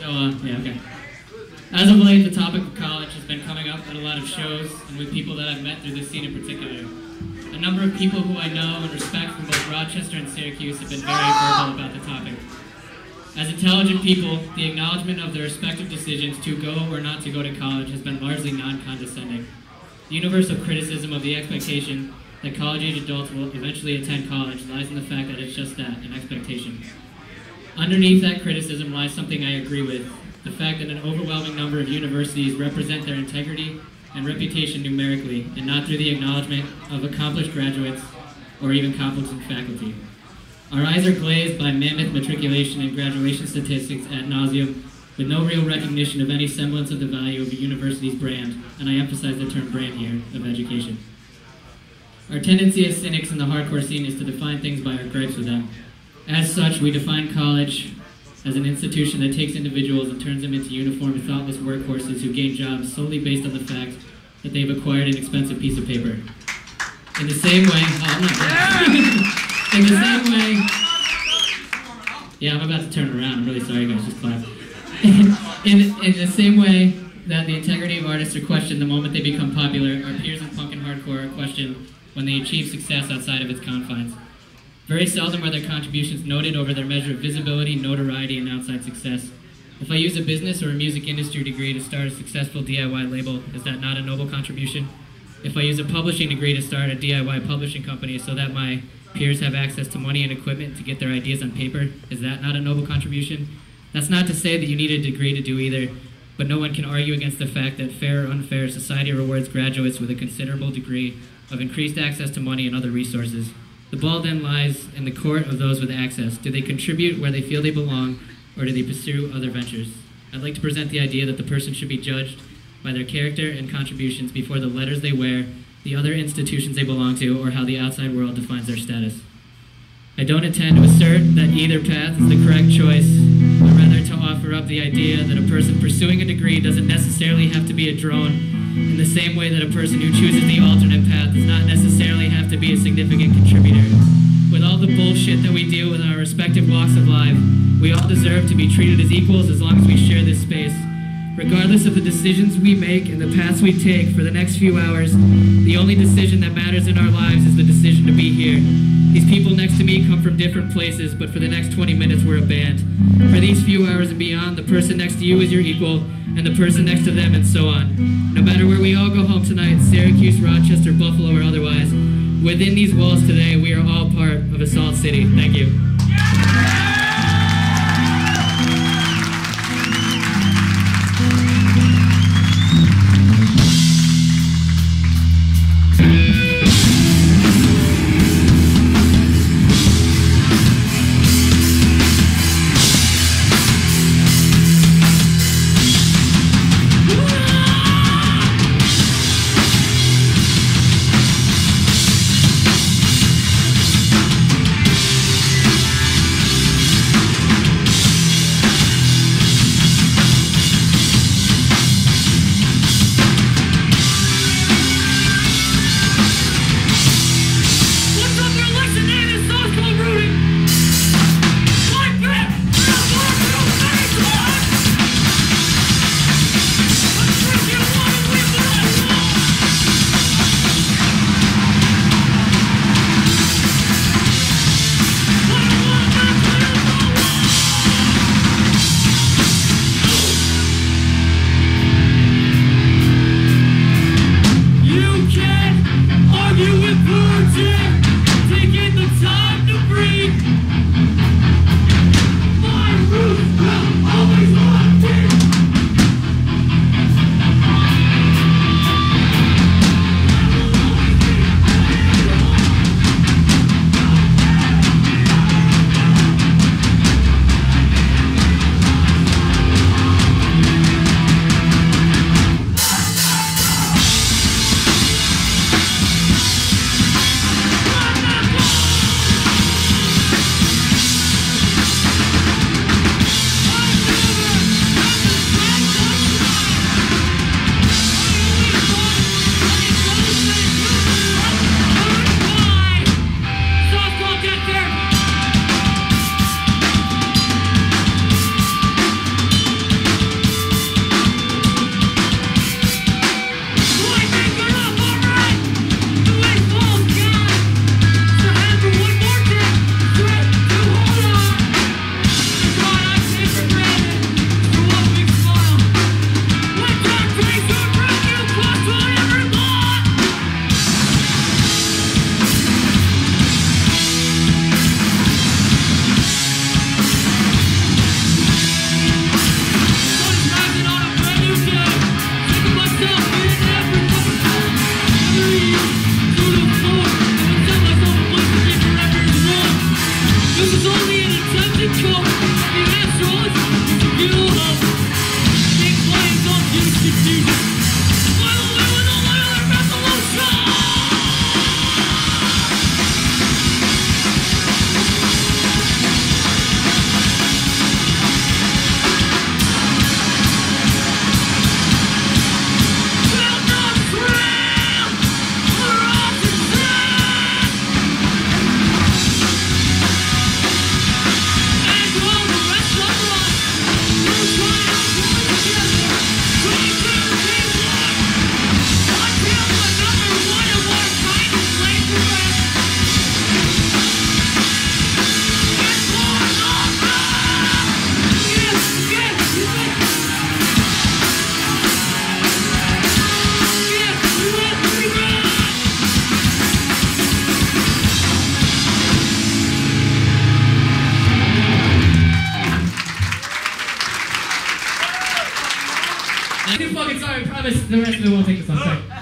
Yeah, okay. As of late, the topic of college has been coming up at a lot of shows and with people that I've met through this scene in particular. A number of people who I know and respect from both Rochester and Syracuse have been very verbal about the topic. As intelligent people, the acknowledgement of their respective decisions to go or not to go to college has been largely non-condescending. The universal criticism of the expectation that college-age adults will eventually attend college lies in the fact that it's just that, an expectation. Underneath that criticism lies something I agree with, the fact that an overwhelming number of universities represent their integrity and reputation numerically, and not through the acknowledgement of accomplished graduates or even competent faculty. Our eyes are glazed by mammoth matriculation and graduation statistics ad nauseum, with no real recognition of any semblance of the value of a university's brand, and I emphasize the term brand here, of education. Our tendency as cynics in the hardcore scene is to define things by our gripes with them. As such, we define college as an institution that takes individuals and turns them into uniformed, thoughtless workhorses who gain jobs solely based on the fact that they've acquired an expensive piece of paper. In the same way, in the same way, yeah, I'm about to turn it around. I'm really sorry, guys. Just clap. in the same way that the integrity of artists are questioned the moment they become popular, our peers in punk and hardcore are questioned when they achieve success outside of its confines. Very seldom are their contributions noted over their measure of visibility, notoriety, and outside success. If I use a business or a music industry degree to start a successful DIY label, is that not a noble contribution? If I use a publishing degree to start a DIY publishing company so that my peers have access to money and equipment to get their ideas on paper, is that not a noble contribution? That's not to say that you need a degree to do either, but no one can argue against the fact that fair or unfair, society rewards graduates with a considerable degree of increased access to money and other resources. The ball then lies in the court of those with access. Do they contribute where they feel they belong, or do they pursue other ventures? I'd like to present the idea that the person should be judged by their character and contributions before the letters they wear, the other institutions they belong to, or how the outside world defines their status. I don't intend to assert that either path is the correct choice, but rather to offer up the idea that a person pursuing a degree doesn't necessarily have to be a drone, in the same way that a person who chooses the alternate path does not necessarily have to be a significant contributor. With all the bullshit that we deal with in our respective walks of life, we all deserve to be treated as equals as long as we share this space. Regardless of the decisions we make and the paths we take for the next few hours, the only decision that matters in our lives is the decision to be here. These people next to me come from different places, but for the next 20 minutes we're a band. For these few hours and beyond, the person next to you is your equal, and the person next to them, and so on. No matter where we all go home tonight, Syracuse, Rochester, Buffalo, or otherwise, within these walls today, we are all part of Assault City. Thank you. I'm too fucking sorry, I promise the rest of it won't take this long. Sorry.